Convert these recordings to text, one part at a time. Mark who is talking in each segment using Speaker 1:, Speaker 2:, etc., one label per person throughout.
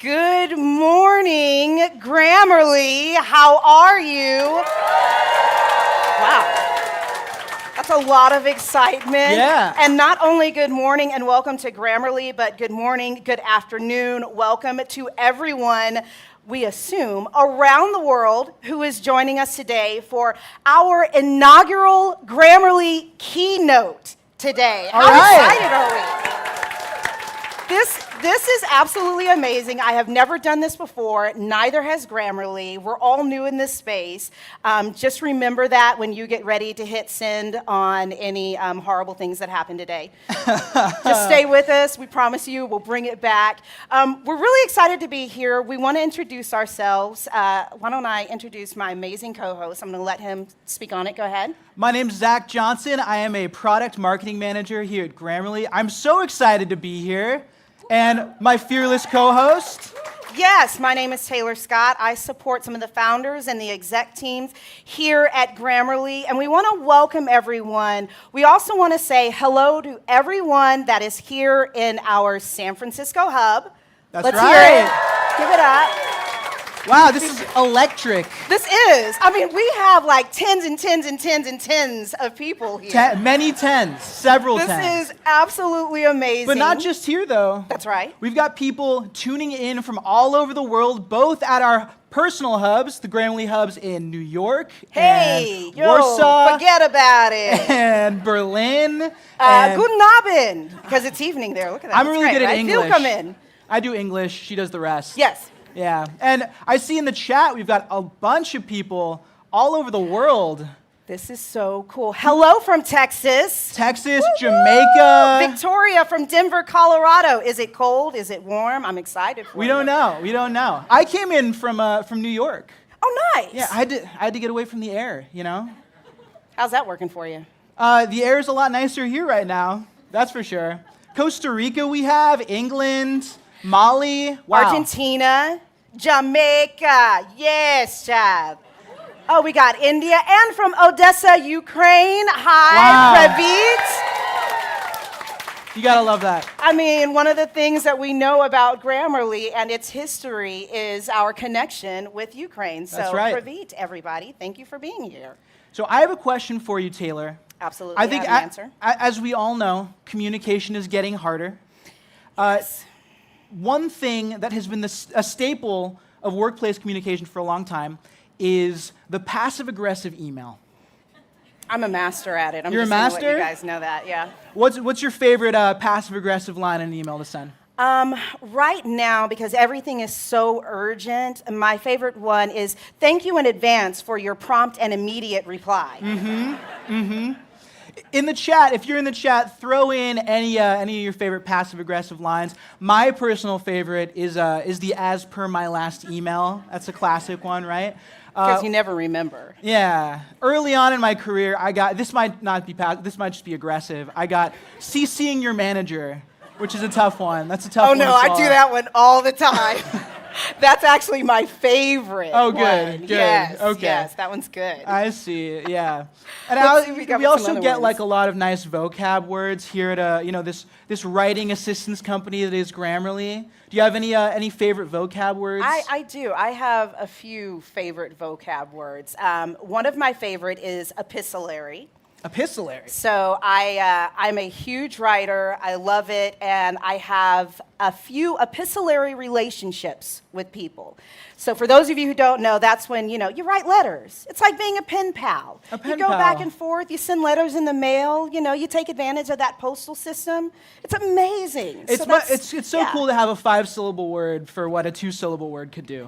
Speaker 1: Good morning, Grammarly. How are you? Wow. That's a lot of excitement.
Speaker 2: Yeah.
Speaker 1: And not only good morning and welcome to Grammarly, but good morning, good afternoon, welcome to everyone, we assume, around the world who is joining us today for our inaugural Grammarly Keynote today. How excited are we? This is absolutely amazing. I have never done this before. Neither has Grammarly. We're all new in this space. Just remember that when you get ready to hit send on any horrible things that happen today. Just stay with us. We promise you we'll bring it back. We're really excited to be here. We want to introduce ourselves. Why don't I introduce my amazing co-host? I'm going to let him speak on it. Go ahead.
Speaker 2: My name's Zach Johnson. I am a product marketing manager here at Grammarly. I'm so excited to be here. And my fearless co-host.
Speaker 1: Yes, my name is Taylor Scott. I support some of the founders and the exec teams here at Grammarly, and we want to welcome everyone. We also want to say hello to everyone that is here in our San Francisco hub.
Speaker 2: That's
Speaker 1: Let's
Speaker 2: right.
Speaker 1: hear it. Give it up.
Speaker 2: Wow, this is electric.
Speaker 1: This is. I mean, we have like tens and tens and tens and tens of people here.
Speaker 2: Many tens, several tens.
Speaker 1: This is absolutely amazing.
Speaker 2: But not just here, though.
Speaker 1: That's right.
Speaker 2: We've got people tuning in from all over the world, both at our personal hubs, the Grammarly hubs in New York and Warsaw.
Speaker 1: Forget about it.
Speaker 2: And Berlin.
Speaker 1: Guten Abend, because it's evening there. Look at that.
Speaker 2: I'm really good at
Speaker 1: right?
Speaker 2: English.
Speaker 1: Feel come in.
Speaker 2: I do English. She does the rest.
Speaker 1: Yes.
Speaker 2: Yeah, and I see in the chat we've got a bunch of people all over the world.
Speaker 1: This is so cool. Hello from Texas.
Speaker 2: Texas,
Speaker 1: Woo-hoo!
Speaker 2: Jamaica.
Speaker 1: Victoria from Denver, Colorado. Is it cold? Is it warm? I'm excited for you.
Speaker 2: We don't know. We don't know. I came in from New York.
Speaker 1: Oh, nice.
Speaker 2: Yeah, I had to get away from the air, you know?
Speaker 1: How's that working for you?
Speaker 2: The air is a lot nicer here right now. That's for sure. Costa Rica we have, England, Mali, wow.
Speaker 1: Argentina, Jamaica, yes, child. Oh, we got India, and from Odessa, Ukraine. Hi, Pravit.
Speaker 2: You gotta love that.
Speaker 1: I mean, one of the things that we know about Grammarly and its history is our connection with Ukraine.
Speaker 2: That's
Speaker 1: so,
Speaker 2: right.
Speaker 1: Pravit, everybody, thank you for being here.
Speaker 2: So I have a question for you, Taylor.
Speaker 1: Absolutely,
Speaker 2: I think
Speaker 1: have an answer.
Speaker 2: As we all know, communication is getting harder.
Speaker 1: Yes.
Speaker 2: One thing that has been a staple of workplace communication for a long time is the passive-aggressive email.
Speaker 1: I'm a master at it.
Speaker 2: You're a master?
Speaker 1: Let you guys know that, yeah.
Speaker 2: What's your favorite passive-aggressive line in an email to send?
Speaker 1: Right now, because everything is so urgent, my favorite one is, thank you in advance for your prompt and immediate reply.
Speaker 2: In the chat, if you're in the chat, throw in any of your favorite passive-aggressive lines. My personal favorite is the "as per my last email." That's a classic one, right?
Speaker 1: Because you never remember.
Speaker 2: Yeah. Early on in my career, I got this might not be this might just be aggressive. I got CCing your manager, which is a tough one. That's a tough one.
Speaker 1: Oh no, I do that one all the time. That's actually my favorite.
Speaker 2: Oh, good,
Speaker 1: one.
Speaker 2: good.
Speaker 1: Yes,
Speaker 2: Okay.
Speaker 1: yes, that one's good.
Speaker 2: I see. Yeah, and we also get
Speaker 1: ones.
Speaker 2: like a lot of nice vocab words here at this writing assistance company that is Grammarly. Do you have any favorite vocab words?
Speaker 1: I do. I have a few favorite vocab words. One of my favorite is epistolary.
Speaker 2: Epistolary.
Speaker 1: So I'm a huge writer. I love it, and I have a few epistolary relationships with people. So for those of you who don't know, that's when you write letters. It's like being a pen pal. You go back and forth. You send letters in the mail. You take advantage of that postal system. It's amazing.
Speaker 2: It's so cool to have a 5-syllable word for what a 2-syllable word could do.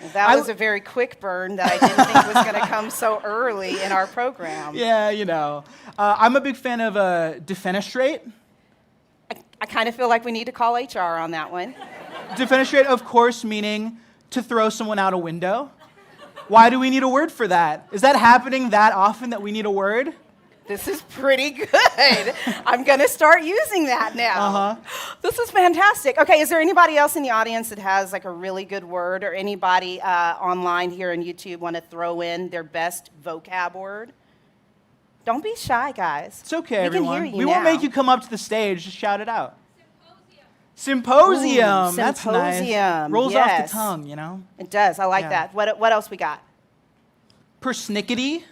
Speaker 1: Well, that was a very quick burn that I didn't think was going to come so early in our program.
Speaker 2: Yeah, I'm a big fan of defenestrate.
Speaker 1: I kind of feel like we need to call HR on that one.
Speaker 2: Defenestrate, of course, meaning to throw someone out a window. Why do we need a word for that? Is that happening that often that we need a word?
Speaker 1: This is pretty good. I'm going to start using that now. This is fantastic. Okay, is there anybody else in the audience that has like a really good word, or anybody online here on YouTube want to throw in their best vocab word? Don't be shy, guys.
Speaker 2: It's okay, everyone.
Speaker 1: Can hear you
Speaker 2: We won't
Speaker 1: now.
Speaker 2: make you come up to the stage. Just shout it out. Symposium.
Speaker 1: Ooh,
Speaker 2: That's nice.
Speaker 1: symposium,
Speaker 2: Rolls off
Speaker 1: yes.
Speaker 2: the tongue, you know?
Speaker 1: It does. I like
Speaker 2: Yeah.
Speaker 1: that. What else we got?
Speaker 2: Persnickety.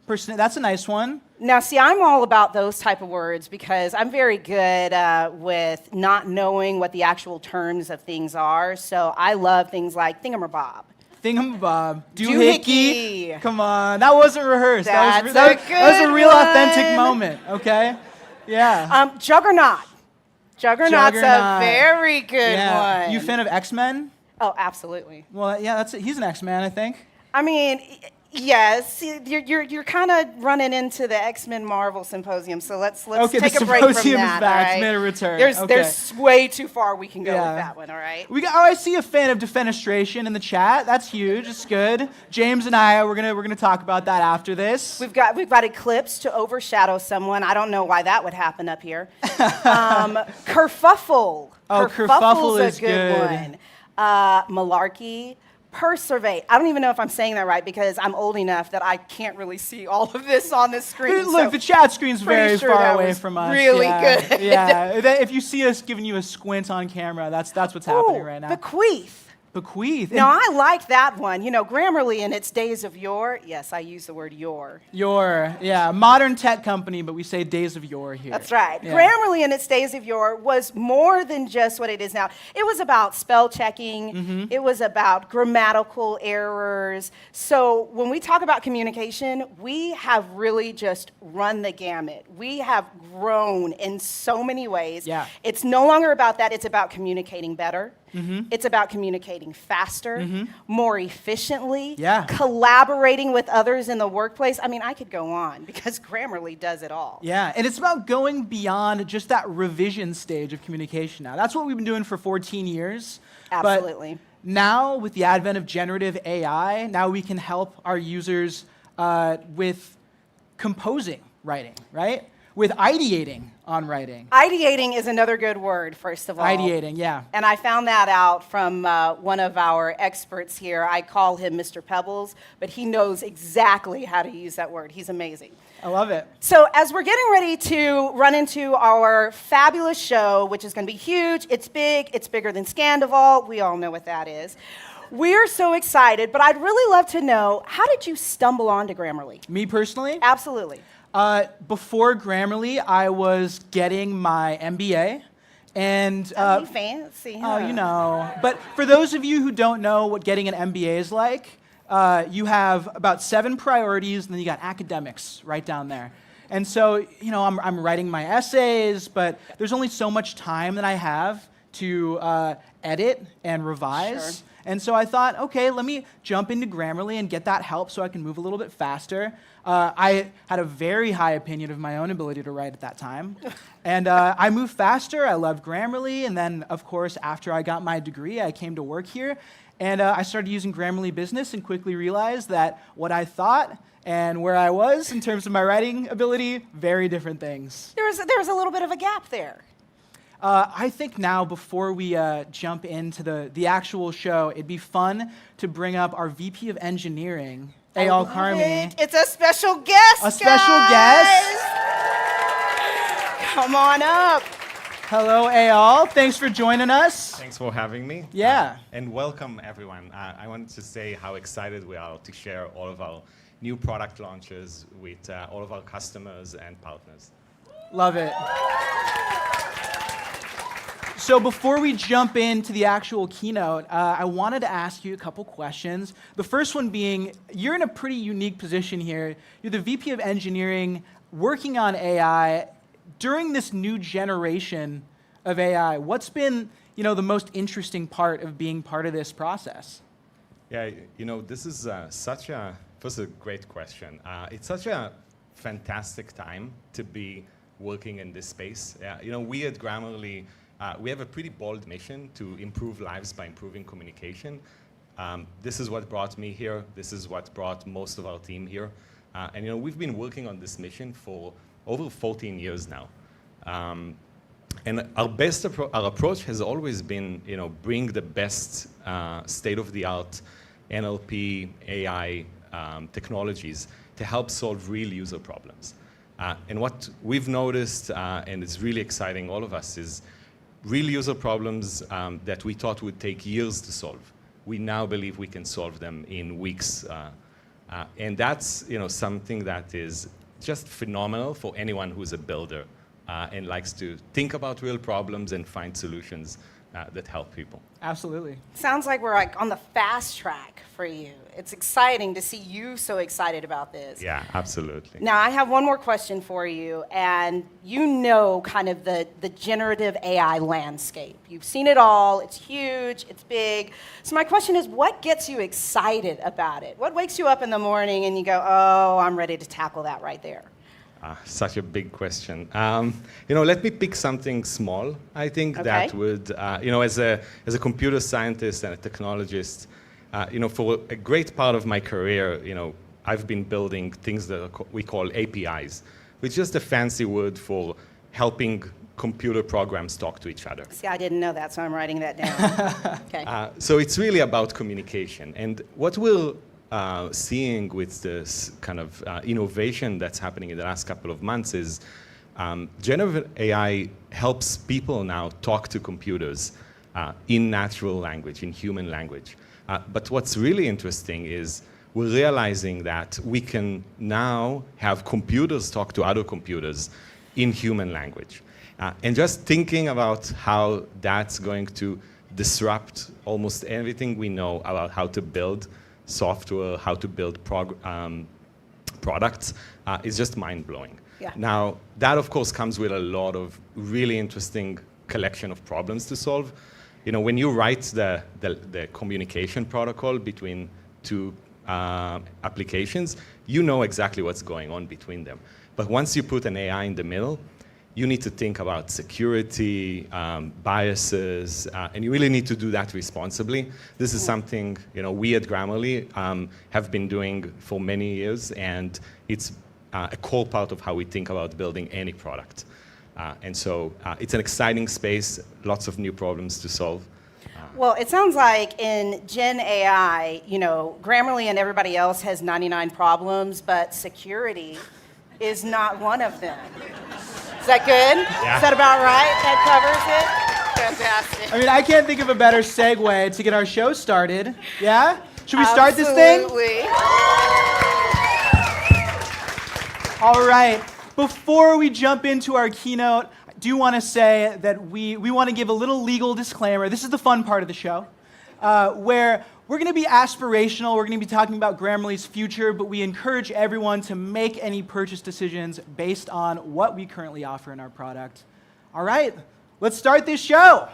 Speaker 2: That's a nice one.
Speaker 1: Now, see, I'm all about those type of words because I'm very good with not knowing what the actual terms of things are. So I love things like thingamabob.
Speaker 2: Thingamabob.
Speaker 1: Doohickey.
Speaker 2: Doohickey. Come on. That wasn't rehearsed.
Speaker 1: That's
Speaker 2: that
Speaker 1: a
Speaker 2: was a
Speaker 1: good
Speaker 2: real authentic
Speaker 1: one.
Speaker 2: moment, okay? Yeah.
Speaker 1: Juggernaut. Juggernaut's
Speaker 2: Juggernaut.
Speaker 1: a very good
Speaker 2: Yeah.
Speaker 1: one.
Speaker 2: You a fan of X-Men?
Speaker 1: Oh, absolutely.
Speaker 2: Well, yeah, he's an X-Man, I think.
Speaker 1: I mean, yes, you're kind of running into the X-Men Marvel Symposium, so let's
Speaker 2: Okay,
Speaker 1: take
Speaker 2: the
Speaker 1: a break from
Speaker 2: Symposium is
Speaker 1: that.
Speaker 2: back.
Speaker 1: all
Speaker 2: It's
Speaker 1: right?
Speaker 2: made a return.
Speaker 1: There's
Speaker 2: Okay.
Speaker 1: way too far we can go
Speaker 2: Yeah.
Speaker 1: with that one. All right.
Speaker 2: I see a fan of defenestration in the chat. That's huge. It's good. James and I, we're gonna talk about that after this.
Speaker 1: We've got eclipse to overshadow someone. I don't know why that would happen up here. Kerfuffle.
Speaker 2: Oh, kerfuffle is
Speaker 1: a good
Speaker 2: good.
Speaker 1: one. Malarkey. Perservate. I don't even know if I'm saying that right because I'm old enough that I can't really see all of this on the screen.
Speaker 2: Look,
Speaker 1: so
Speaker 2: the chat screen's
Speaker 1: pretty
Speaker 2: very
Speaker 1: sure
Speaker 2: far
Speaker 1: that
Speaker 2: away
Speaker 1: was
Speaker 2: from us.
Speaker 1: really
Speaker 2: yeah.
Speaker 1: good.
Speaker 2: Yeah. If you see us giving you a squint on camera, that's what's happening right now.
Speaker 1: Bequeath.
Speaker 2: Bequeath.
Speaker 1: Now, I like that one. You know, Grammarly in its days of yore, yes, I use the word yore.
Speaker 2: Modern tech company, but we say days of yore here.
Speaker 1: That's right.
Speaker 2: Yeah.
Speaker 1: Grammarly in its days of yore was more than just what it is now. It was about spell checking.
Speaker 2: Mm-hmm.
Speaker 1: It was about grammatical errors. So when we talk about communication, we have really just run the gamut. We have grown in so many ways.
Speaker 2: Yeah.
Speaker 1: It's no longer about that. It's about communicating better.
Speaker 2: Mm-hmm.
Speaker 1: It's about communicating faster, more efficiently,
Speaker 2: Yeah.
Speaker 1: collaborating with others in the workplace. I mean, I could go on because Grammarly does it all.
Speaker 2: Yeah, and it's about going beyond just that revision stage of communication now. That's what we've been doing for 14 years.
Speaker 1: Absolutely.
Speaker 2: But now, with the advent of generative AI, now we can help our users with composing writing, right? With ideating on writing.
Speaker 1: Ideating is another good word, first of all.
Speaker 2: Ideating, yeah.
Speaker 1: And I found that out from one of our experts here. I call him Mr. Pebbles, but he knows exactly how to use that word. He's amazing.
Speaker 2: I love it.
Speaker 1: So as we're getting ready to run into our fabulous show, which is going to be huge, it's big, it's bigger than Scandival. We all know what that is. We're so excited, but I'd really love to know, how did you stumble onto Grammarly?
Speaker 2: Me personally?
Speaker 1: Absolutely.
Speaker 2: Before Grammarly, I was getting my MBA. And
Speaker 1: That'd be fancy, huh?
Speaker 2: oh, you know. But for those of you who don't know what getting an MBA is like, you have about 7 priorities, and then you got academics right down there. And so, you know, I'm writing my essays, but there's only so much time that I have to edit and revise.
Speaker 1: Sure.
Speaker 2: And so I thought, okay, let me jump into Grammarly and get that help so I can move a little bit faster. I had a very high opinion of my own ability to write at that time. And I moved faster. I loved Grammarly. And then, of course, after I got my degree, I came to work here. And I started using Grammarly Business and quickly realized that what I thought and where I was in terms of my writing ability, very different things.
Speaker 1: There was a little bit of a gap there.
Speaker 2: I think now, before we jump into the actual show, it'd be fun to bring up our VP of Engineering, Eyal Karmi.
Speaker 1: It's a special guest,
Speaker 2: A special
Speaker 1: guys. Come on up.
Speaker 2: Hello, Eyal. Thanks for joining us.
Speaker 3: Thanks for having me.
Speaker 2: Yeah.
Speaker 3: And welcome, everyone. I wanted to say how excited we are to share all of our new product launches with all of our customers and partners.
Speaker 2: Love it. So before we jump into the actual keynote, I wanted to ask you a couple questions. The first one being, you're in a pretty unique position here. You're the VP of Engineering working on AI. During this new generation of AI, what's been, you know, the most interesting part of being part of this process?
Speaker 3: Yeah, you know, this is first a great question. It's such a fantastic time to be working in this space. You know, we at Grammarly, we have a pretty bold mission to improve lives by improving communication. This is what brought me here. This is what brought most of our team here. And you know, we've been working on this mission for over 14 years now. And our approach has always been, you know, bring the best state-of-the-art NLP, AI technologies to help solve real user problems. And what we've noticed, and it's really exciting all of us, is real user problems that we thought would take years to solve. We now believe we can solve them in weeks. And that's something that is just phenomenal for anyone who's a builder and likes to think about real problems and find solutions that help people.
Speaker 2: Absolutely.
Speaker 1: Sounds like we're like on the fast track for you. It's exciting to see you so excited about this.
Speaker 3: Yeah, absolutely.
Speaker 1: Now, I have one more question for you, and you know kind of the generative AI landscape. You've seen it all. It's huge. It's big. So my question is, what gets you excited about it? What wakes you up in the morning and you go, oh, I'm ready to tackle that right there?
Speaker 3: Such a big question. Let me pick something small. I think that would, as a computer scientist and a technologist, for a great part of my career, I've been building things that we call APIs, which is just a fancy word for helping computer programs talk to each other.
Speaker 1: See, I didn't know that, so I'm writing that down. Okay.
Speaker 3: So it's really about communication. And what we're seeing with this kind of innovation that's happening in the last couple of months is generative AI helps people now talk to computers in natural language, in human language. But what's really interesting is we're realizing that we can now have computers talk to other computers in human language. And just thinking about how that's going to disrupt almost everything we know about how to build software, how to build products, is just mind-blowing.
Speaker 1: Yeah.
Speaker 3: Now, that of course comes with a lot of really interesting collection of problems to solve. When you write the communication protocol between two applications, you know exactly what's going on between them. But once you put an AI in the middle, you need to think about security, biases, and you really need to do that responsibly. This is something we at Grammarly have been doing for many years, and it's a core part of how we think about building any product. And so it's an exciting space, lots of new problems to solve.
Speaker 1: Well, it sounds like in Gen AI, Grammarly and everybody else has 99 problems, but security is not one of them. Is that good?
Speaker 3: Yeah.
Speaker 1: Is that about right? That covers it? Fantastic.
Speaker 2: I mean, I can't think of a better segue to get our show started. Yeah? Should we start this thing?
Speaker 1: Absolutely.
Speaker 2: All right. Before we jump into our keynote, I do want to say that we want to give a little legal disclaimer. This is the fun part of the show, where we're going to be aspirational. We're going to be talking about Grammarly's future, but we encourage everyone to make any purchase decisions based on what we currently offer in our product. All right, let's start this show.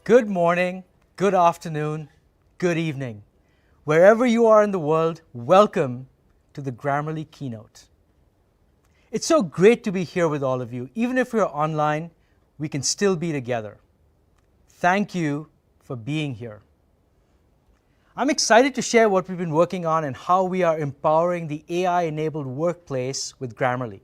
Speaker 4: Good morning, good afternoon, good evening. Wherever you are in the world, welcome to the Grammarly Keynote. It's so great to be here with all of you. Even if we're online, we can still be together. Thank you for being here. I'm excited to share what we've been working on and how we are empowering the AI-enabled workplace with Grammarly.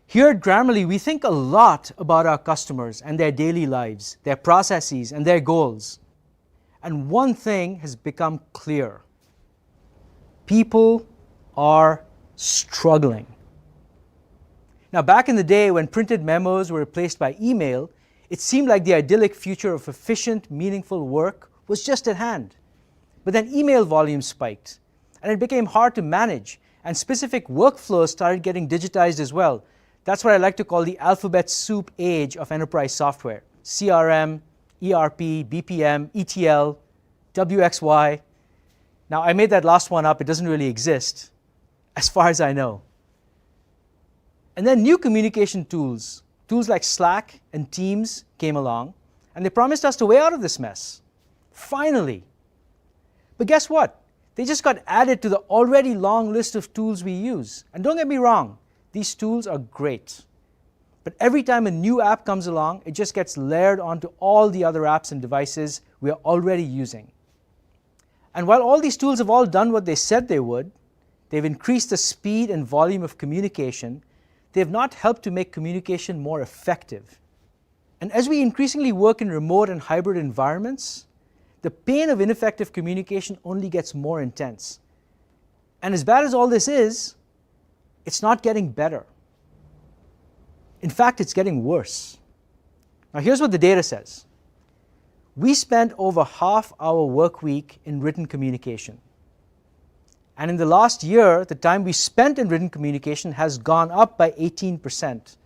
Speaker 4: Here at Grammarly, we think a lot about our customers and their daily lives, their processes, and their goals. And one thing has become clear. People are struggling. Now, back in the day when printed memos were replaced by email, it seemed like the idyllic future of efficient, meaningful work was just at hand. But then email volume spiked, and it became hard to manage, and specific workflows started getting digitized as well. That's what I like to call the alphabet soup age of enterprise software. CRM, ERP, BPM, ETL, WXY. Now, I made that last one up. It doesn't really exist, as far as I know. And then new communication tools like Slack and Teams came along, and they promised us a way out of this mess. Finally. But guess what? They just got added to the already long list of tools we use. And don't get me wrong, these tools are great. But every time a new app comes along, it just gets layered onto all the other apps and devices we are already using. And while all these tools have all done what they said they would, they've increased the speed and volume of communication, they have not helped to make communication more effective. And as we increasingly work in remote and hybrid environments, the pain of ineffective communication only gets more intense. And as bad as all this is, it's not getting better. In fact, it's getting worse. Now, here's what the data says. We spend over half our work week in written communication. And in the last year, the time we spent in written communication has gone up by 18%.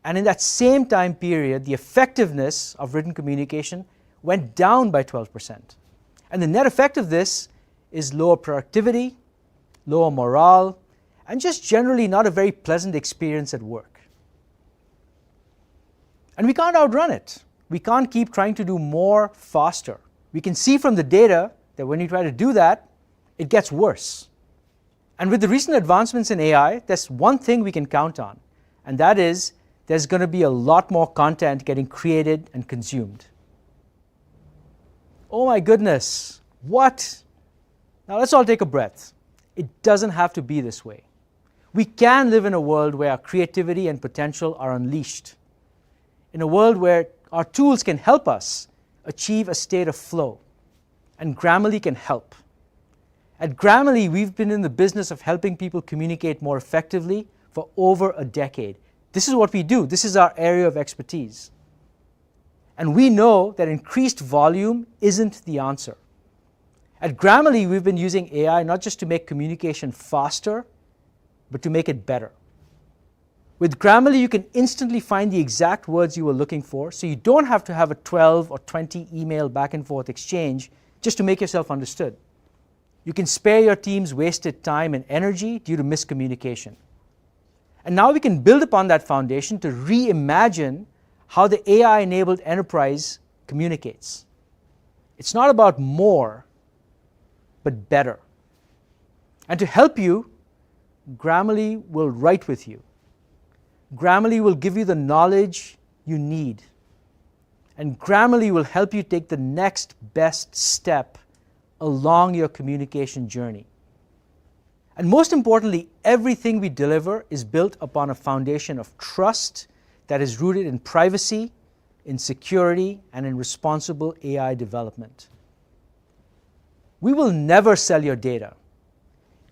Speaker 4: And in that same time period, the effectiveness of written communication went down by 12%. And the net effect of this is lower productivity, lower morale, and just generally not a very pleasant experience at work. And we can't outrun it. We can't keep trying to do more faster. We can see from the data that when you try to do that, it gets worse. And with the recent advancements in AI, there's one thing we can count on, and that is there's going to be a lot more content getting created and consumed. Oh my goodness, what? Now let's all take a breath. It doesn't have to be this way. We can live in a world where our creativity and potential are unleashed. In a world where our tools can help us achieve a state of flow. And Grammarly can help. At Grammarly, we've been in the business of helping people communicate more effectively for over a decade. This is what we do. This is our area of expertise. And we know that increased volume isn't the answer. At Grammarly, we've been using AI not just to make communication faster, but to make it better. With Grammarly, you can instantly find the exact words you were looking for, so you don't have to have a 12 or 20 email back and forth exchange just to make yourself understood. You can spare your team's wasted time and energy due to miscommunication. And now we can build upon that foundation to reimagine how the AI-enabled enterprise communicates. It's not about more, but better. And to help you, Grammarly will write with you. Grammarly will give you the knowledge you need. And Grammarly will help you take the next best step along your communication journey. And most importantly, everything we deliver is built upon a foundation of trust that is rooted in privacy, in security, and in responsible AI development. We will never sell your data.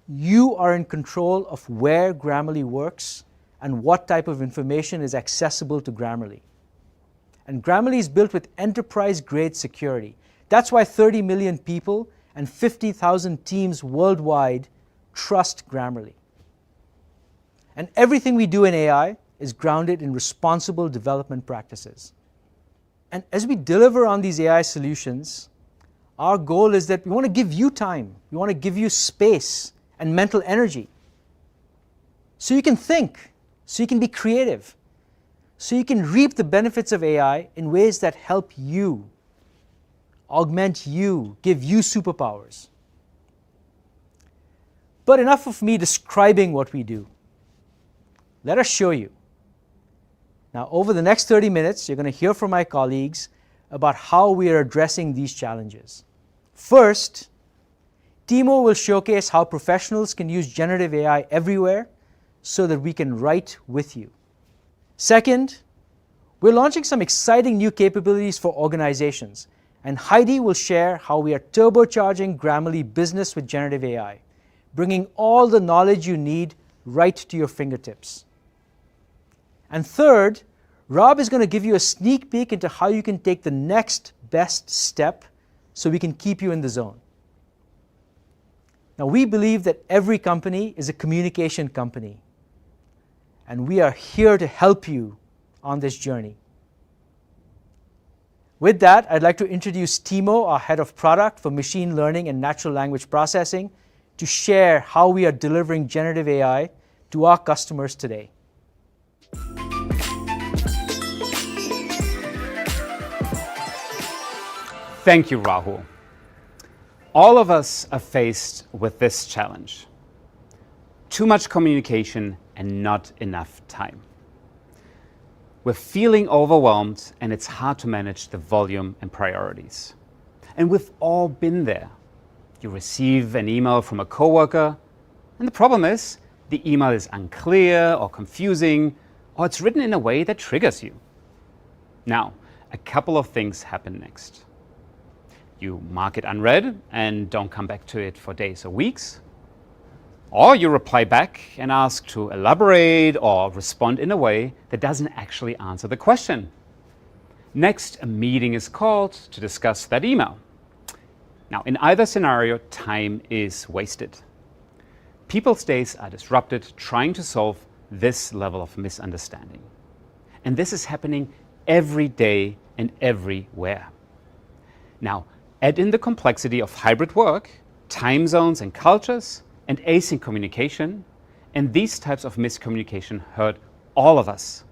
Speaker 4: You are in control of where Grammarly works and what type of information is accessible to Grammarly. And Grammarly is built with enterprise-grade security. That's why 30 million people and 50,000 teams worldwide trust Grammarly. And everything we do in AI is grounded in responsible development practices. And as we deliver on these AI solutions, our goal is that we want to give you time. We want to give you space and mental energy so you can think, so you can be creative, so you can reap the benefits of AI in ways that help you, augment you, give you superpowers. But enough of me describing what we do. Let us show you. Now, over the next 30 minutes, you're going to hear from my colleagues about how we are addressing these challenges. First, Timo will showcase how professionals can use generative AI everywhere so that we can write with you. Second, we're launching some exciting new capabilities for organizations, and Heidi will share how we are turbocharging Grammarly Business with generative AI, bringing all the knowledge you need right to your fingertips. And third, Rob is going to give you a sneak peek into how you can take the next best step so we can keep you in the zone. Now, we believe that every company is a communication company, and we are here to help you on this journey. With that, I'd like to introduce Timo, our head of product for machine learning and natural language processing, to share how we are delivering generative AI to our customers today.
Speaker 5: Thank you, Rahul. All of us are faced with this challenge. Too much communication and not enough time. We're feeling overwhelmed and it's hard to manage the volume and priorities. And we've all been there. You receive an email from a coworker, and the problem is the email is unclear or confusing, or it's written in a way that triggers you. Now, a couple of things happen next. You mark it unread and don't come back to it for days or weeks. Or you reply back and ask to elaborate or respond in a way that doesn't actually answer the question. Next, a meeting is called to discuss that email. Now, in either scenario, time is wasted. People's days are disrupted trying to solve this level of misunderstanding. And this is happening every day and everywhere. Now, add in the complexity of hybrid work, time zones and cultures, and async communication, and these types of miscommunication hurt all of us.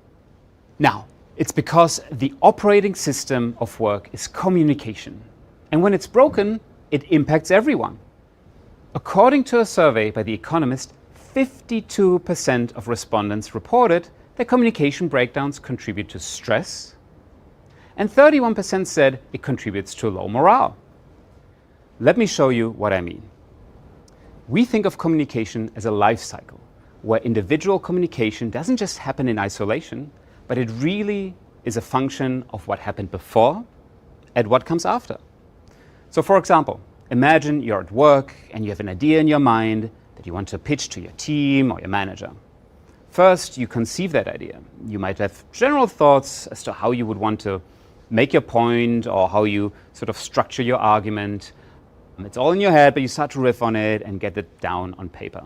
Speaker 5: Now, it's because the operating system of work is communication, and when it's broken, it impacts everyone. According to a survey by The Economist, 52% of respondents reported that communication breakdowns contribute to stress, and 31% said it contributes to low morale. Let me show you what I mean. We think of communication as a life cycle, where individual communication doesn't just happen in isolation, but it really is a function of what happened before and what comes after. So for example, imagine you're at work and you have an idea in your mind that you want to pitch to your team or your manager. First, you conceive that idea. You might have general thoughts as to how you would want to make your point or how you sort of structure your argument. It's all in your head, but you start to riff on it and get it down on paper.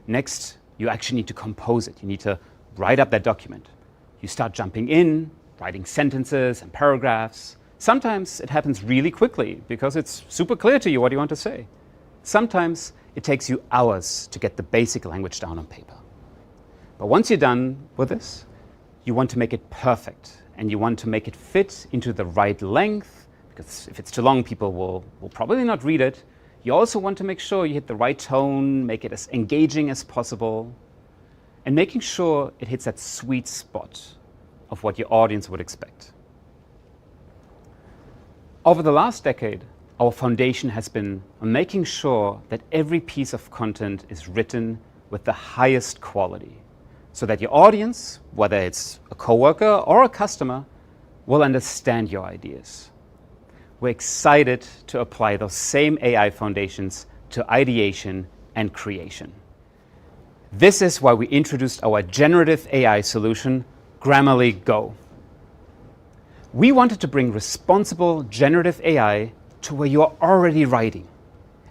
Speaker 5: Next, you actually need to compose it. You need to write up that document. You start jumping in, writing sentences and paragraphs. Sometimes it happens really quickly because it's super clear to you what you want to say. Sometimes it takes you hours to get the basic language down on paper. But once you're done with this, you want to make it perfect and you want to make it fit into the right length, because if it's too long, people will probably not read it. You also want to make sure you hit the right tone, make it as engaging as possible, and making sure it hits that sweet spot of what your audience would expect. Over the last decade, our foundation has been on making sure that every piece of content is written with the highest quality, so that your audience, whether it's a coworker or a customer, will understand your ideas. We're excited to apply those same AI foundations to ideation and creation. This is why we introduced our generative AI solution, GrammarlyGO. We wanted to bring responsible generative AI to where you're already writing,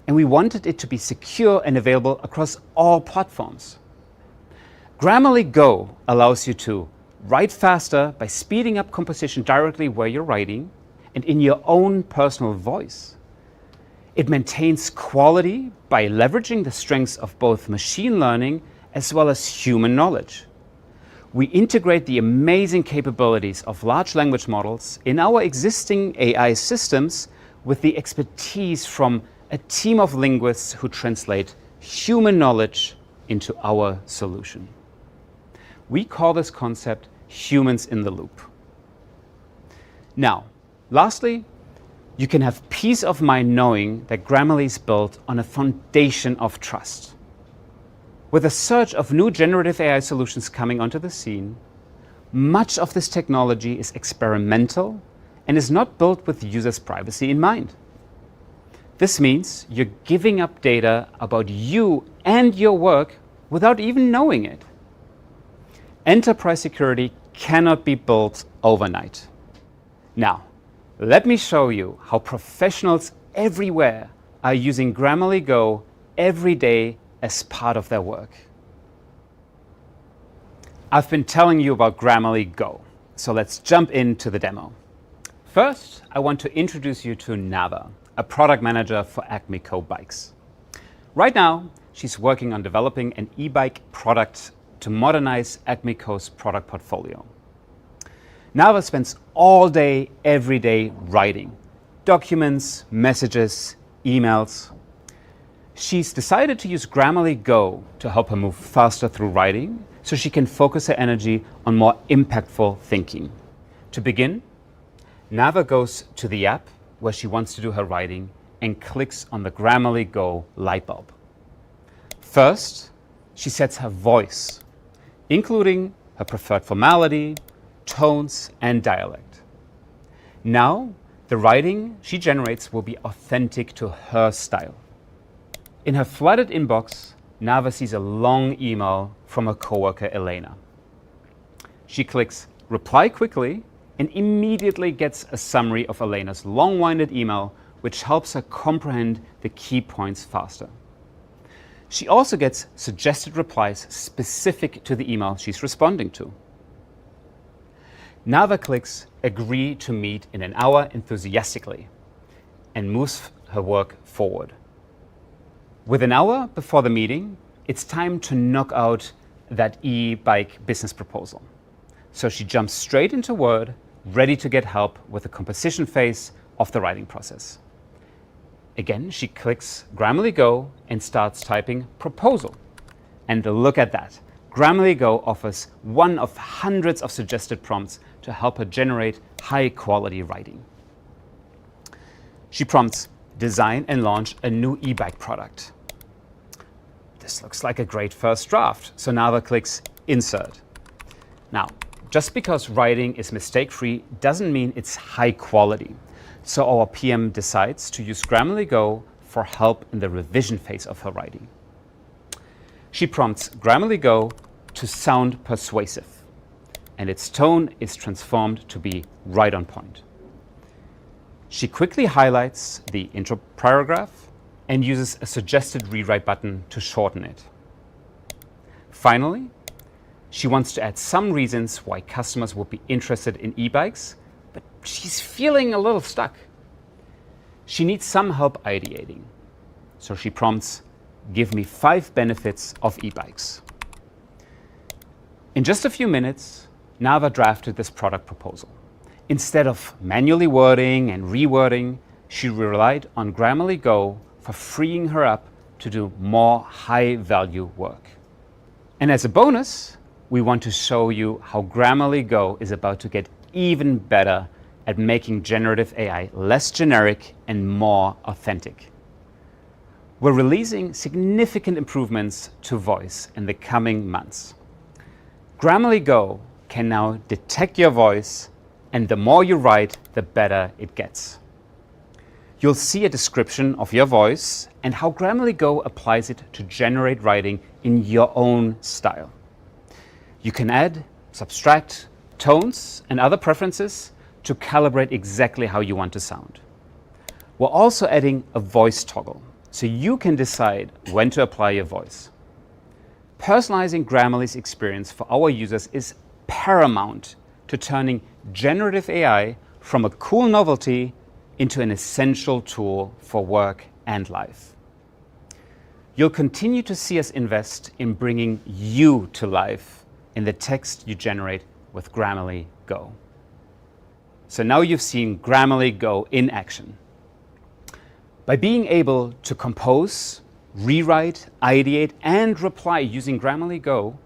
Speaker 5: and we wanted it to be secure and available across all platforms. GrammarlyGO allows you to write faster by speeding up composition directly where you're writing, and in your own personal voice. It maintains quality by leveraging the strengths of both machine learning as well as human knowledge. We integrate the amazing capabilities of large language models in our existing AI systems with the expertise from a team of linguists who translate human knowledge into our solution. We call this concept humans in the loop. Now, lastly, You can have peace of mind knowing that Grammarly is built on a foundation of trust. With a surge of new generative AI solutions coming onto the scene, much of this technology is experimental and is not built with users' privacy in mind. This means you're giving up data about you and your work without even knowing it. Enterprise security cannot be built overnight. Now, let me show you how professionals everywhere are using GrammarlyGO every day as part of their work. I've been telling you about GrammarlyGO, so let's jump into the demo. First, I want to introduce you to Nava, a product manager for Acme Co bikes. Right now, she's working on developing an e-bike product to modernize Acme Co's product portfolio. Nava spends all day, every day writing documents, messages, emails. She's decided to use GrammarlyGO to help her move faster through writing so she can focus her energy on more impactful thinking. To begin, Nava goes to the app where she wants to do her writing and clicks on the GrammarlyGO light bulb. First, she sets her voice, including her preferred formality, tones, and dialect. Now, the writing she generates will be authentic to her style. In her flooded inbox, Nava sees a long email from her coworker Elena. She clicks Reply Quickly and immediately gets a summary of Elena's long-winded email, which helps her comprehend the key points faster. She also gets suggested replies specific to the email she's responding to. Nava clicks Agree to meet in an hour enthusiastically and moves her work forward. With an hour before the meeting, it's time to knock out that e-bike business proposal. So she jumps straight into Word, ready to get help with the composition phase of the writing process. Again, she clicks GrammarlyGO and starts typing proposal. And look at that. GrammarlyGO offers one of hundreds of suggested prompts to help her generate high-quality writing. She prompts design and launch a new e-bike product. This looks like a great first draft, so Nava clicks Insert. Now, just because writing is mistake-free doesn't mean it's high quality. So our PM decides to use GrammarlyGO for help in the revision phase of her writing. She prompts GrammarlyGO to sound persuasive, and its tone is transformed to be right on point. She quickly highlights the intro paragraph and uses a suggested rewrite button to shorten it. Finally, she wants to add some reasons why customers would be interested in e-bikes, but she's feeling a little stuck. She needs some help ideating. So she prompts, give me 5 benefits of e-bikes. In just a few minutes, Nava drafted this product proposal. Instead of manually wording and rewording, she relied on GrammarlyGO for freeing her up to do more high-value work. And as a bonus, we want to show you how GrammarlyGO is about to get even better at making generative AI less generic and more authentic. We're releasing significant improvements to voice in the coming months. GrammarlyGO can now detect your voice, and the more you write, the better it gets. You'll see a description of your voice and how GrammarlyGO applies it to generate writing in your own style. You can add, subtract tones and other preferences to calibrate exactly how you want to sound. We're also adding a voice toggle, so you can decide when to apply your voice. Personalizing Grammarly's experience for our users is paramount to turning generative AI from a cool novelty into an essential tool for work and life. You'll continue to see us invest in bringing you to life in the text you generate with GrammarlyGO. So now you've seen GrammarlyGO in action. By being able to compose, rewrite, ideate, and reply using GrammarlyGO,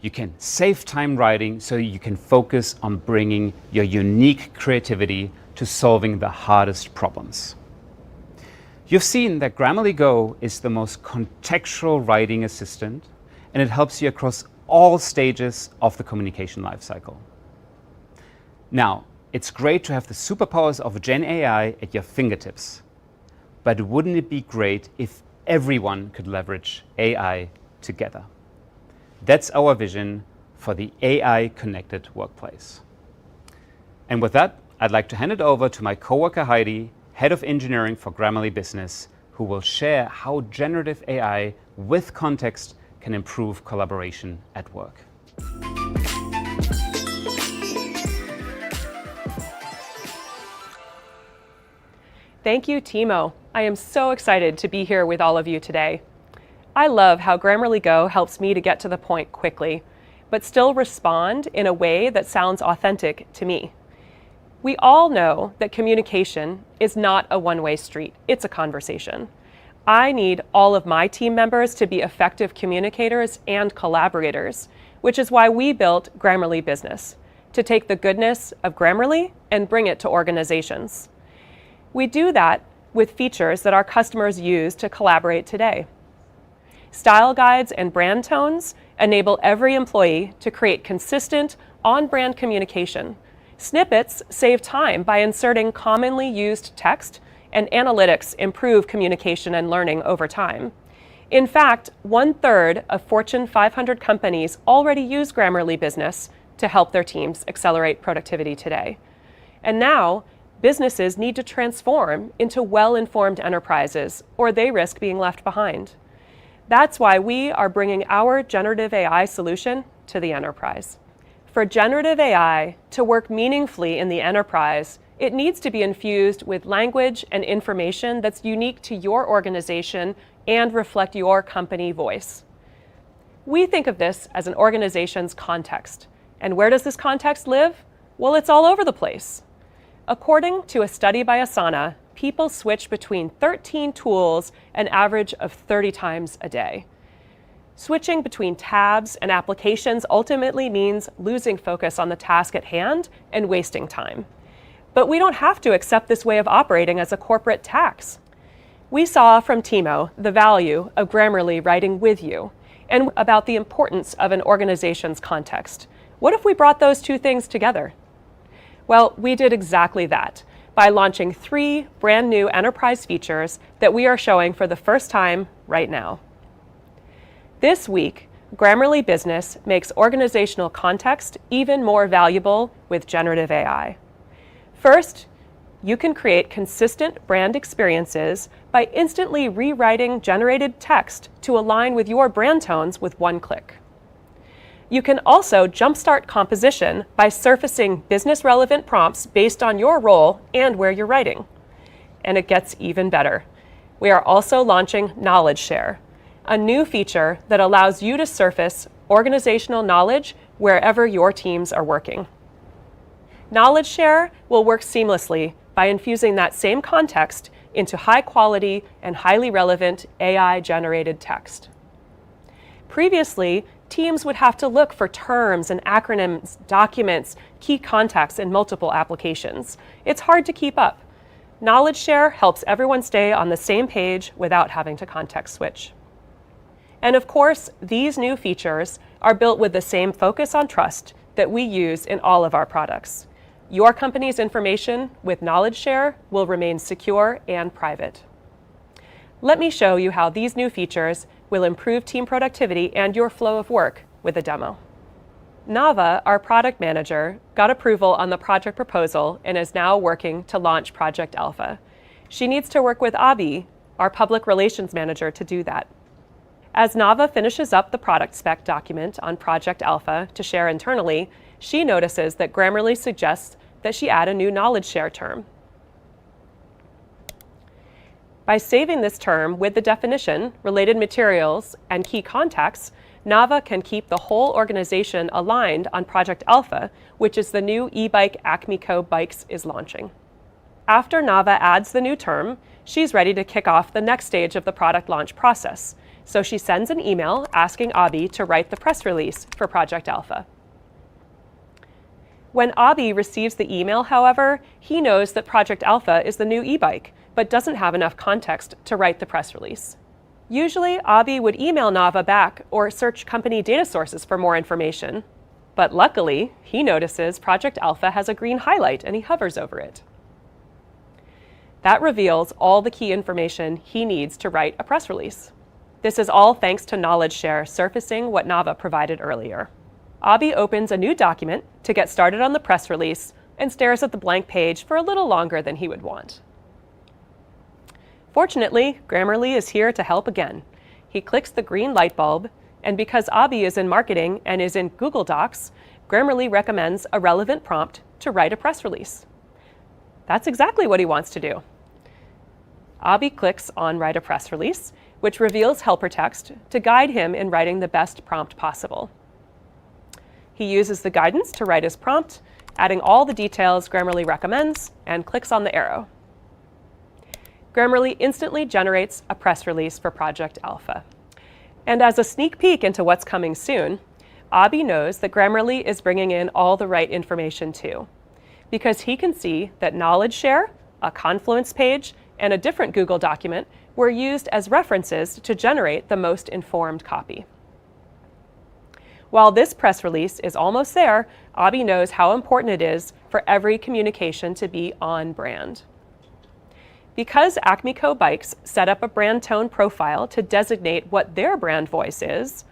Speaker 5: you can save time writing so you can focus on bringing your unique creativity to solving the hardest problems. You've seen that GrammarlyGO is the most contextual writing assistant, and it helps you across all stages of the communication lifecycle. Now, it's great to have the superpowers of Gen AI at your fingertips, but wouldn't it be great if everyone could leverage AI together? That's our vision for the AI-connected workplace. And with that, I'd like to hand it over to my coworker Heidi, Head of Engineering for Grammarly Business, who will share how generative AI with context can improve collaboration at work.
Speaker 6: Thank you, Timo. I am so excited to be here with all of you today. I love how GrammarlyGO helps me to get to the point quickly, but still respond in a way that sounds authentic to me. We all know that communication is not a one-way street, it's a conversation. I need all of my team members to be effective communicators and collaborators, which is why we built Grammarly Business, to take the goodness of Grammarly and bring it to organizations. We do that with features that our customers use to collaborate today. Style guides and brand tones enable every employee to create consistent, on-brand communication. Snippets save time by inserting commonly used text, and analytics improve communication and learning over time. In fact, 1/3 of Fortune 500 companies already use Grammarly Business to help their teams accelerate productivity today. And now, businesses need to transform into well-informed enterprises, or they risk being left behind. That's why we are bringing our generative AI solution to the enterprise. For generative AI to work meaningfully in the enterprise, it needs to be infused with language and information that's unique to your organization and reflect your company voice. We think of this as an organization's context. And where does this context live? Well, it's all over the place. According to a study by Asana, people switch between 13 tools an average of 30 times a day. Switching between tabs and applications ultimately means losing focus on the task at hand and wasting time. But we don't have to accept this way of operating as a corporate tax. We saw from Timo the value of Grammarly writing with you and about the importance of an organization's context. What if we brought those two things together? Well, we did exactly that by launching 3 brand new enterprise features that we are showing for the first time right now. This week, Grammarly Business makes organizational context even more valuable with generative AI. First, you can create consistent brand experiences by instantly rewriting generated text to align with your brand tones with one click. You can also jumpstart composition by surfacing business-relevant prompts based on your role and where you're writing. And it gets even better. We are also launching Knowledge Share, a new feature that allows you to surface organizational knowledge wherever your teams are working. Knowledge Share will work seamlessly by infusing that same context into high-quality and highly relevant AI-generated text. Previously, teams would have to look for terms and acronyms, documents, key contacts in multiple applications. It's hard to keep up. Knowledge Share helps everyone stay on the same page without having to context switch. And of course, these new features are built with the same focus on trust that we use in all of our products. Your company's information with Knowledge Share will remain secure and private. Let me show you how these new features will improve team productivity and your flow of work with a demo. Nava, our product manager, got approval on the project proposal and is now working to launch Project Alpha. She needs to work with Abhi, our public relations manager, to do that. As Nava finishes up the product spec document on Project Alpha to share internally, she notices that Grammarly suggests that she add a new knowledge share term. By saving this term with the definition, related materials, and key contacts, Nava can keep the whole organization aligned on Project Alpha, which is the new e-bike Acme Co. Bikes is launching. After Nava adds the new term, she's ready to kick off the next stage of the product launch process. So she sends an email asking Abhi to write the press release for Project Alpha. When Abhi receives the email, however, he knows that Project Alpha is the new e-bike, but doesn't have enough context to write the press release. Usually, Abhi would email Nava back or search company data sources for more information. But luckily, he notices Project Alpha has a green highlight and he hovers over it. That reveals all the key information he needs to write a press release. This is all thanks to Knowledge Share surfacing what Nava provided earlier. Abhi opens a new document to get started on the press release and stares at the blank page for a little longer than he would want. Fortunately, Grammarly is here to help again. He clicks the green light bulb, and because Abhi is in marketing and is in Google Docs, Grammarly recommends a relevant prompt to write a press release. That's exactly what he wants to do. Abhi clicks on Write a Press Release, which reveals helper text to guide him in writing the best prompt possible. He uses the guidance to write his prompt, adding all the details Grammarly recommends, and clicks on the arrow. Grammarly instantly generates a press release for Project Alpha. And as a sneak peek into what's coming soon, Abhi knows that Grammarly is bringing in all the right information too, because he can see that Knowledge Share, a Confluence page, and a different Google document were used as references to generate the most informed copy. While this press release is almost there, Abhi knows how important it is for every communication to be on brand. Because AcmeCo Bikes set up a brand tone profile to designate what their brand voice is,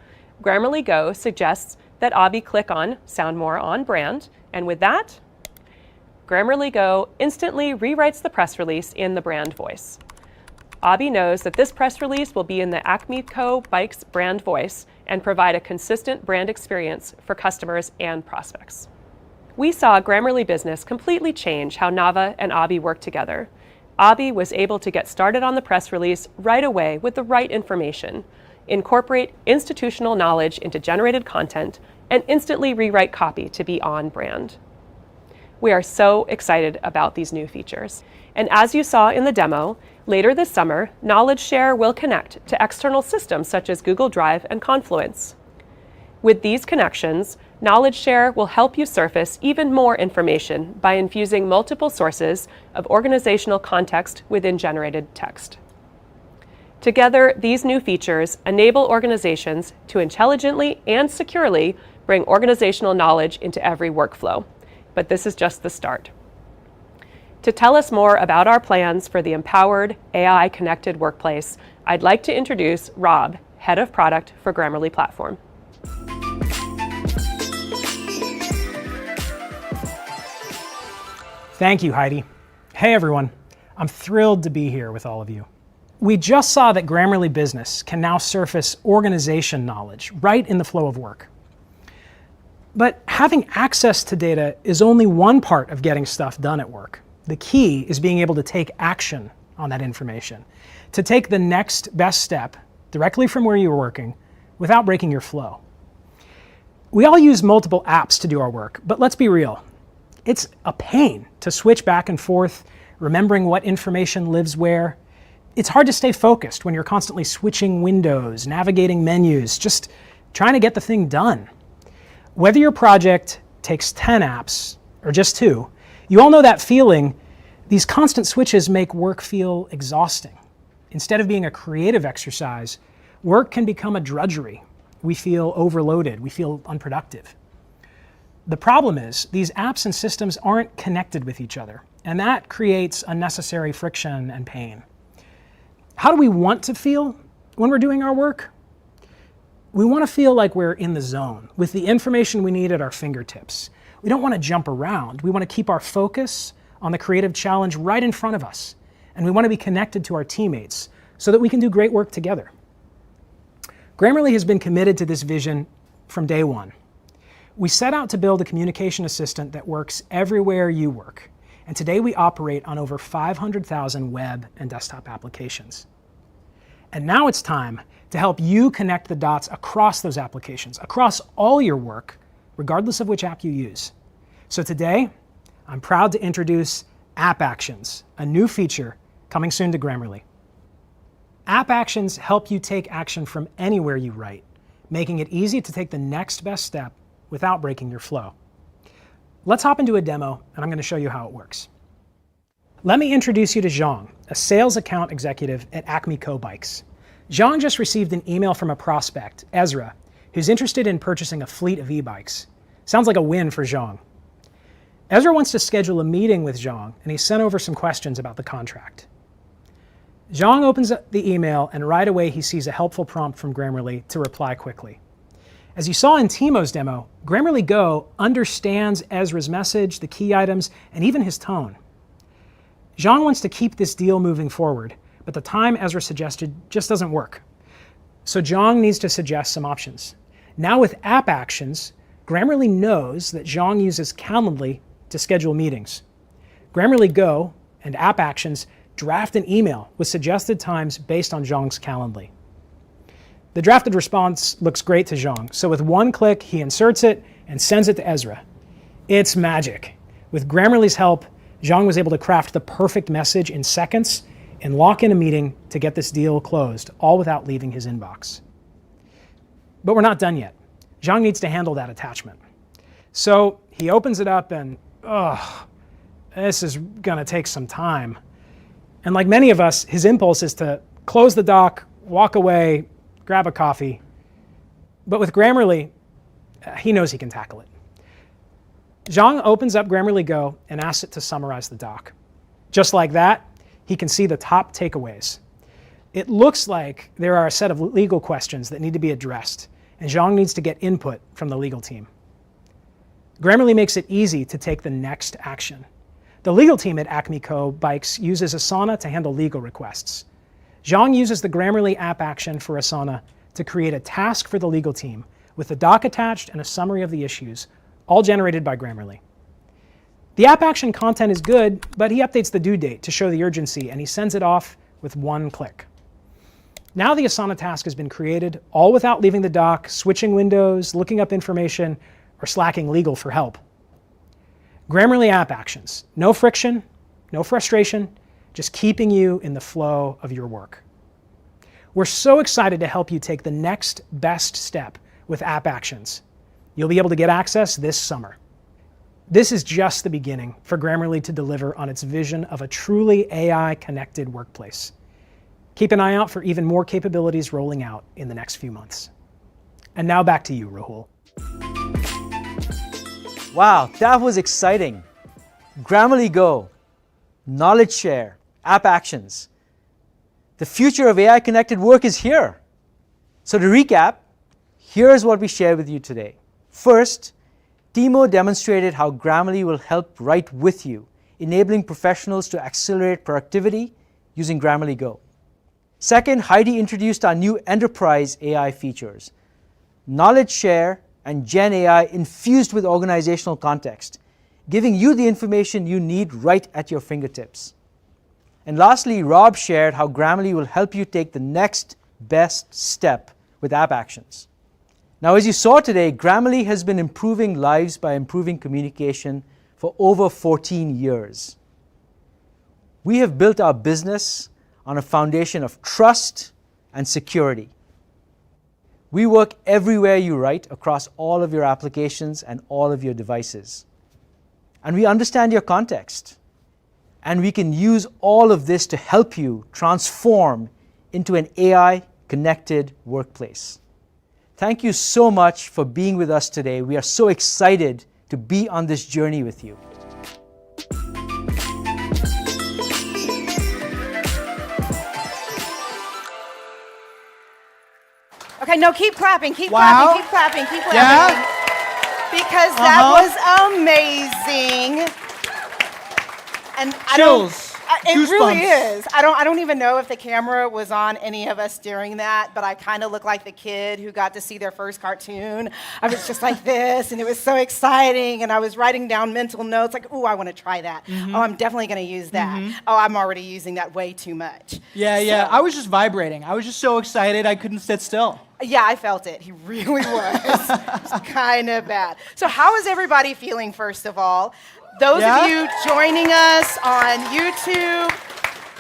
Speaker 6: GrammarlyGO suggests that Abhi click on Sound More on Brand, and with that, GrammarlyGO instantly rewrites the press release in the brand voice. Abhi knows that this press release will be in the AcmeCo Bikes brand voice and provide a consistent brand experience for customers and prospects. We saw Grammarly Business completely change how Nava and Abhi work together. Abhi was able to get started on the press release right away with the right information, incorporate institutional knowledge into generated content, and instantly rewrite copy to be on brand. We are so excited about these new features. And as you saw in the demo, later this summer, Knowledge Share will connect to external systems such as Google Drive and Confluence. With these connections, Knowledge Share will help you surface even more information by infusing multiple sources of organizational context within generated text. Together, these new features enable organizations to intelligently and securely bring organizational knowledge into every workflow. But this is just the start. To tell us more about our plans for the empowered, AI-connected workplace, I'd like to introduce Rob, Head of Product for Grammarly Platform.
Speaker 7: Thank you, Heidi. Hey everyone, I'm thrilled to be here with all of you. We just saw that Grammarly Business can now surface organization knowledge right in the flow of work. But having access to data is only one part of getting stuff done at work. The key is being able to take action on that information, to take the next best step directly from where you're working without breaking your flow. We all use multiple apps to do our work, but let's be real. It's a pain to switch back and forth, remembering what information lives where. It's hard to stay focused when you're constantly switching windows, navigating menus, just trying to get the thing done. Whether your project takes 10 apps or just 2, you all know that feeling. These constant switches make work feel exhausting. Instead of being a creative exercise, work can become a drudgery. We feel overloaded, we feel unproductive. The problem is these apps and systems aren't connected with each other, and that creates unnecessary friction and pain. How do we want to feel when we're doing our work? We want to feel like we're in the zone with the information we need at our fingertips. We don't want to jump around. We want to keep our focus on the creative challenge right in front of us. And we want to be connected to our teammates so that we can do great work together. Grammarly has been committed to this vision from day one. We set out to build a communication assistant that works everywhere you work. And today we operate on over 500,000 web and desktop applications. And now it's time to help you connect the dots across those applications, across all your work, regardless of which app you use. So today, I'm proud to introduce App Actions, a new feature coming soon to Grammarly. App Actions help you take action from anywhere you write, making it easy to take the next best step without breaking your flow. Let's hop into a demo, and I'm going to show you how it works. Let me introduce you to Zhang, a sales account executive at AcmeCo Bikes. Zhang just received an email from a prospect, Ezra, who's interested in purchasing a fleet of e-bikes. Sounds like a win for Zhang. Ezra wants to schedule a meeting with Zhang, and he sent over some questions about the contract. Zhang opens up the email, and right away he sees a helpful prompt from Grammarly to reply quickly. As you saw in Timo's demo, GrammarlyGO understands Ezra's message, the key items, and even his tone. Zhang wants to keep this deal moving forward, but the time Ezra suggested just doesn't work. So Zhang needs to suggest some options. Now with App Actions, Grammarly knows that Zhang uses Calendly to schedule meetings. GrammarlyGO and App Actions draft an email with suggested times based on Zhang's Calendly. The drafted response looks great to Zhang, so with one click, he inserts it and sends it to Ezra. It's magic. With Grammarly's help, Zhang was able to craft the perfect message in seconds and lock in a meeting to get this deal closed, all without leaving his inbox. But we're not done yet. Zhang needs to handle that attachment. So he opens it up and, this is gonna take some time. And like many of us, his impulse is to close the doc, walk away, grab a coffee. But with Grammarly, he knows he can tackle it. Zhang opens up GrammarlyGO and asks it to summarize the doc. Just like that, he can see the top takeaways. It looks like there are a set of legal questions that need to be addressed, and Zhang needs to get input from the legal team. Grammarly makes it easy to take the next action. The legal team at AcmeCo Bikes uses Asana to handle legal requests. Zhang uses the Grammarly app action for Asana to create a task for the legal team with the doc attached and a summary of the issues, all generated by Grammarly. The app action content is good, but he updates the due date to show the urgency, and he sends it off with one click. Now the Asana task has been created, all without leaving the doc, switching windows, looking up information, or slacking legal for help. Grammarly app actions. No friction, no frustration, just keeping you in the flow of your work. We're so excited to help you take the next best step with app actions. You'll be able to get access this summer. This is just the beginning for Grammarly to deliver on its vision of a truly AI-connected workplace. Keep an eye out for even more capabilities rolling out in the next few months. And now back to you, Rahul.
Speaker 4: Wow, that was exciting. GrammarlyGO, knowledge share, app actions. The future of AI-connected work is here. So to recap, here's what we shared with you today. First, Timo demonstrated how Grammarly will help write with you, enabling professionals to accelerate productivity using GrammarlyGO. Second, Heidi introduced our new enterprise AI features, knowledge share and Gen AI infused with organizational context, giving you the information you need right at your fingertips. And lastly, Rob shared how Grammarly will help you take the next best step with app actions. Now, as you saw today, Grammarly has been improving lives by improving communication for over 14 years. We have built our business on a foundation of trust and security. We work everywhere you write across all of your applications and all of your devices. And we understand your context. And we can use all of this to help you transform into an AI-connected workplace. Thank you so much for being with us today. We are so excited to be on this journey with you.
Speaker 1: Okay, no, keep clapping, keep
Speaker 2: Wow.
Speaker 1: clapping, keep clapping, keep clapping.
Speaker 2: Yeah?
Speaker 1: Because that was amazing. And
Speaker 2: Chills.
Speaker 1: It really
Speaker 2: Goosebumps.
Speaker 1: is. I don't even know if the camera was on any of us during that, but I kind of look like the kid who got to see their first cartoon. I was just like this, and it was so exciting, and I was writing down mental notes like, ooh, I want to try that. Oh, I'm definitely going to use that. Oh, I'm already using that way too much.
Speaker 2: Yeah.
Speaker 1: So-
Speaker 2: I was just vibrating. I was just so excited I couldn't sit still.
Speaker 1: Yeah, I felt it. He really was. It's kind of bad. So how is everybody feeling, first of all? Those
Speaker 2: Yeah?
Speaker 1: of you joining us on YouTube,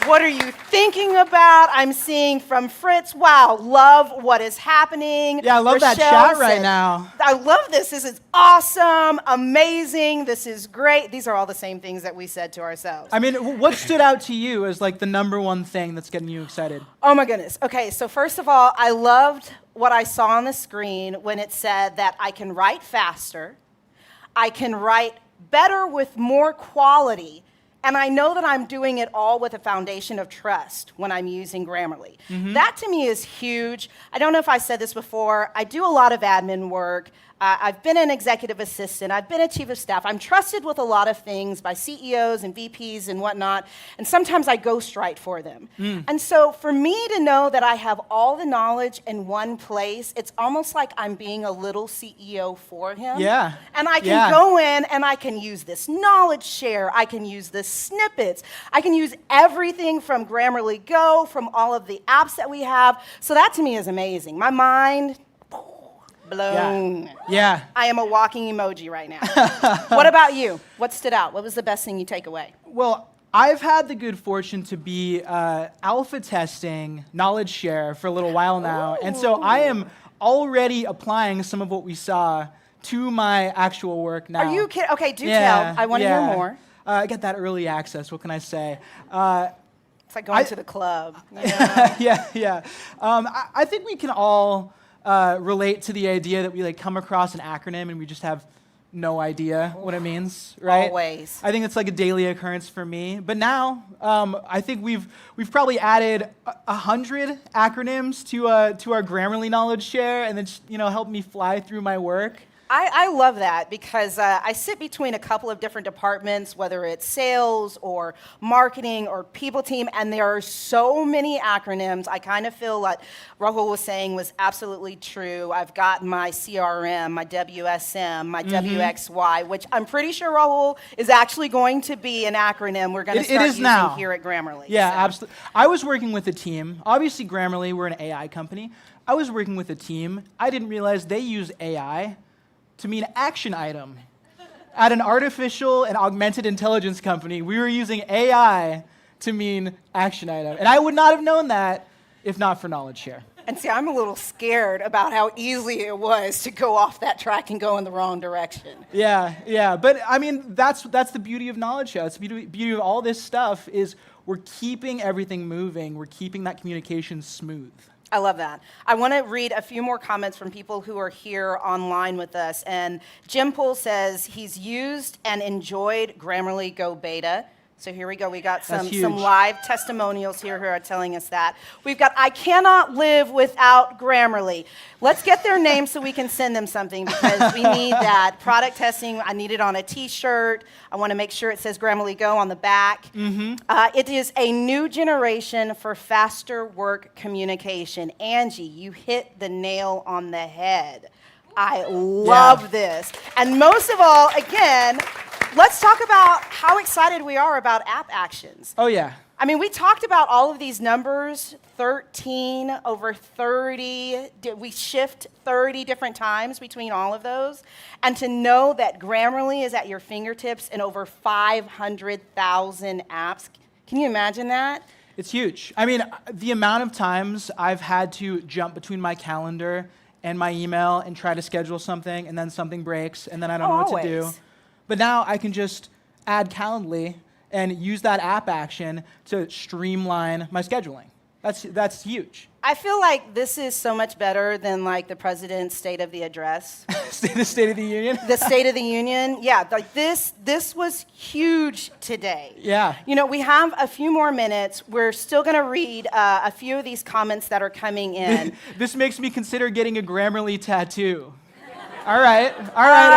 Speaker 1: What are you thinking about? I'm seeing from Fritz, wow, love what is happening.
Speaker 2: Yeah, I love that
Speaker 1: Rochelle
Speaker 2: chat right
Speaker 1: said,
Speaker 2: now.
Speaker 1: I love this. This is awesome, amazing. This is great. These are all the same things that we said to ourselves.
Speaker 2: I mean, what stood out to you as like the number one thing that's getting you excited?
Speaker 1: Oh my goodness. Okay, so first of all, I loved what I saw on the screen when it said that I can write faster, I can write better with more quality, and I know that I'm doing it all with a foundation of trust when I'm using Grammarly. That to me is huge. I don't know if I said this before. I do a lot of admin work. I've been an executive assistant. I've been a chief of staff. I'm trusted with a lot of things by CEOs and VPs and whatnot, and sometimes I ghostwrite for them. And so for me to know that I have all the knowledge in one place, it's almost like I'm being a little CEO for him.
Speaker 2: Yeah.
Speaker 1: And I can go in and I can use this knowledge share. I can use the snippets. I can use everything from GrammarlyGO, from all of the apps that we have. So that to me is amazing. My mind, blown.
Speaker 2: Yeah.
Speaker 1: I am a walking emoji right now. What about you? What stood out? What was the best thing you take away?
Speaker 2: Well, I've had the good fortune to be alpha testing knowledge share for a little while now, and so I am already applying some of what we saw to my actual work now.
Speaker 1: Are you kidding? Okay, do tell. I want to hear more.
Speaker 2: I get that early access. What can I say?
Speaker 1: It's like going to the club. You know?
Speaker 2: Yeah. I think we can all relate to the idea that we like come across an acronym and we just have no idea what it means, right?
Speaker 1: Always.
Speaker 2: I think it's like a daily occurrence for me. But now, I think we've probably added 100 acronyms to our Grammarly knowledge share, and it's helped me fly through my work.
Speaker 1: I love that because I sit between a couple of different departments, whether it's sales or marketing or people team, and there are so many acronyms. I kind of feel like Rahul was saying was absolutely true. I've got my CRM, my WSM, my WXY, which I'm pretty sure, Rahul, is actually going to be an acronym we're going to start using
Speaker 2: now.
Speaker 1: here at Grammarly.
Speaker 2: Yeah,
Speaker 1: so.
Speaker 2: Absolutely. I was working with a team. Obviously, Grammarly, we're an AI company. I was working with a team. I didn't realize they use AI to mean action item. At an artificial and augmented intelligence company, we were using AI to mean action item. And I would not have known that if not for knowledge share.
Speaker 1: And see, I'm a little scared about how easy it was to go off that track and go in the wrong direction.
Speaker 2: Yeah. But I mean, that's the beauty of knowledge share. That's the beauty of all this stuff is we're keeping everything moving. We're keeping that communication smooth.
Speaker 1: I love that. I want to read a few more comments from people who are here online with us. And Jim Poole says he's used and enjoyed GrammarlyGO beta. So here we go. We got some live testimonials here who are telling us that. We've got, I cannot live without Grammarly. Let's get their names so we can send them something because we need that. Product testing, I need it on a T-shirt. I want to make sure it says GrammarlyGO on the back. It is a new generation for faster work communication. Angie, you hit the nail on the head. I love this. And most of all, again, let's talk about how excited we are about app actions.
Speaker 2: Oh, yeah.
Speaker 1: I mean, we talked about all of these numbers, 13 over 30. We shift 30 different times between all of those. And to know that Grammarly is at your fingertips in over 500,000 apps. Can you imagine that?
Speaker 2: It's huge. I mean, the amount of times I've had to jump between my calendar and my email and try to schedule something, and then something breaks, and then I don't know what to do. But now I can just add Calendly and use that app action to streamline my scheduling. That's huge.
Speaker 1: I feel like this is so much better than like the president's State of the Address.
Speaker 2: The State of the Union?
Speaker 1: The State of the Union, yeah. Like this was huge today.
Speaker 2: Yeah.
Speaker 1: You know, we have a few more minutes. We're still going to read a few of these comments that are coming in.
Speaker 2: This makes me consider getting a Grammarly tattoo. All right,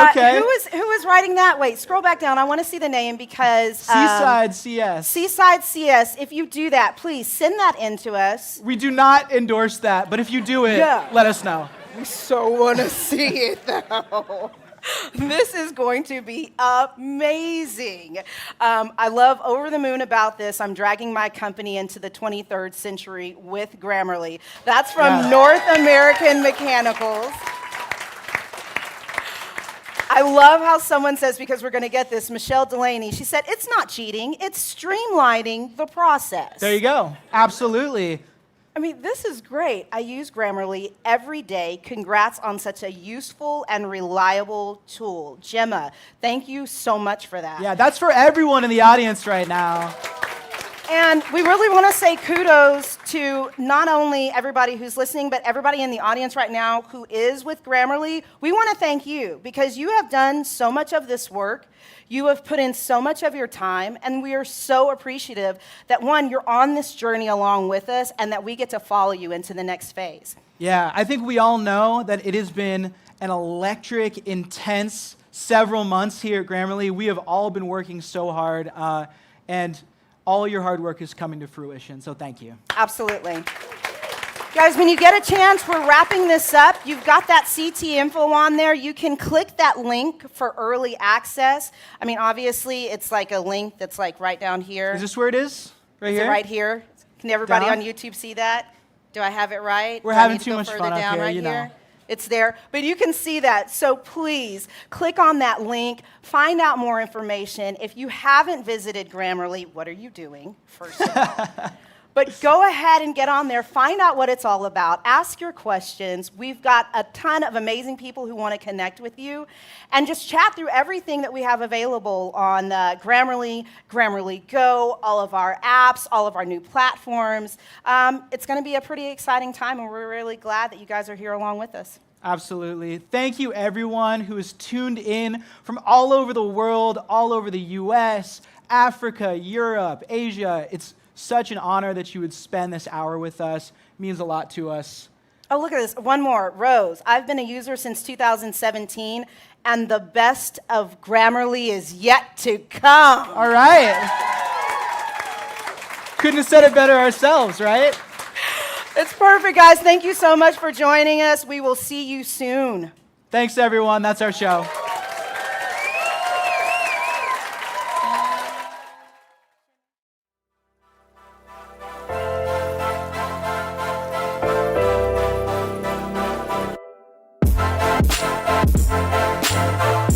Speaker 2: okay.
Speaker 1: Who is writing that? Wait, scroll back down. I want to see the name because
Speaker 2: Seaside CS.
Speaker 1: Seaside CS. If you do that, please send that in to us.
Speaker 2: We do not endorse that, but if you do it, let us know.
Speaker 1: We so want to see it though. This is going to be amazing. I love Over the Moon about this. I'm dragging my company into the 23rd century with Grammarly. That's from North American Mechanicals. I love how someone says, because we're going to get this, Michelle Delaney, she said, it's not cheating, it's streamlining the process.
Speaker 2: There you go. Absolutely.
Speaker 1: I mean, this is great. I use Grammarly every day. Congrats on such a useful and reliable tool. Gemma, thank you so much for that.
Speaker 2: Yeah, that's for everyone in the audience right now.
Speaker 1: And we really want to say kudos to not only everybody who's listening, but everybody in the audience right now who is with Grammarly. We want to thank you because you have done so much of this work. You have put in so much of your time, and we are so appreciative that, one, you're on this journey along with us, and that we get to follow you into the next phase.
Speaker 2: Yeah, I think we all know that it has been an electric, intense several months here at Grammarly. We have all been working so hard, and all your hard work is coming to fruition, so thank you.
Speaker 1: Absolutely. Guys, when you get a chance, we're wrapping this up. You've got that CT info on there. You can click that link for early access. I mean, obviously, it's like a link that's like right down here.
Speaker 2: Is this where it is? Right
Speaker 1: Is
Speaker 2: here?
Speaker 1: it right here? Can everybody
Speaker 2: Down?
Speaker 1: on YouTube see that? Do I have it right?
Speaker 2: We're
Speaker 1: Do I
Speaker 2: having
Speaker 1: need to
Speaker 2: too
Speaker 1: go
Speaker 2: much
Speaker 1: further
Speaker 2: fun up
Speaker 1: down
Speaker 2: here,
Speaker 1: right
Speaker 2: you know.
Speaker 1: It's there, but you can see that. So please click on that link, find out more information. If you haven't visited Grammarly, what are you doing, first of all? But go ahead and get on there, find out what it's all about, ask your questions. We've got a ton of amazing people who want to connect with you, and just chat through everything that we have available on Grammarly, GrammarlyGO, all of our apps, all of our new platforms. It's going to be a pretty exciting time, and we're really glad that you guys are here along with us.
Speaker 2: Absolutely. Thank you, everyone who is tuned in from all over the world, all over the US, Africa, Europe, Asia. It's such an honor that you would spend this hour with us. It means a lot to us.
Speaker 1: Oh, look at this. One more. Rose. I've been a user since 2017, and the best of Grammarly is yet to come.
Speaker 2: All right. Couldn't have said it better ourselves, right?
Speaker 1: It's perfect, guys. Thank you so much for joining us. We will see you soon.
Speaker 2: Thanks, everyone. That's our show.
Speaker 8: We'll be right back.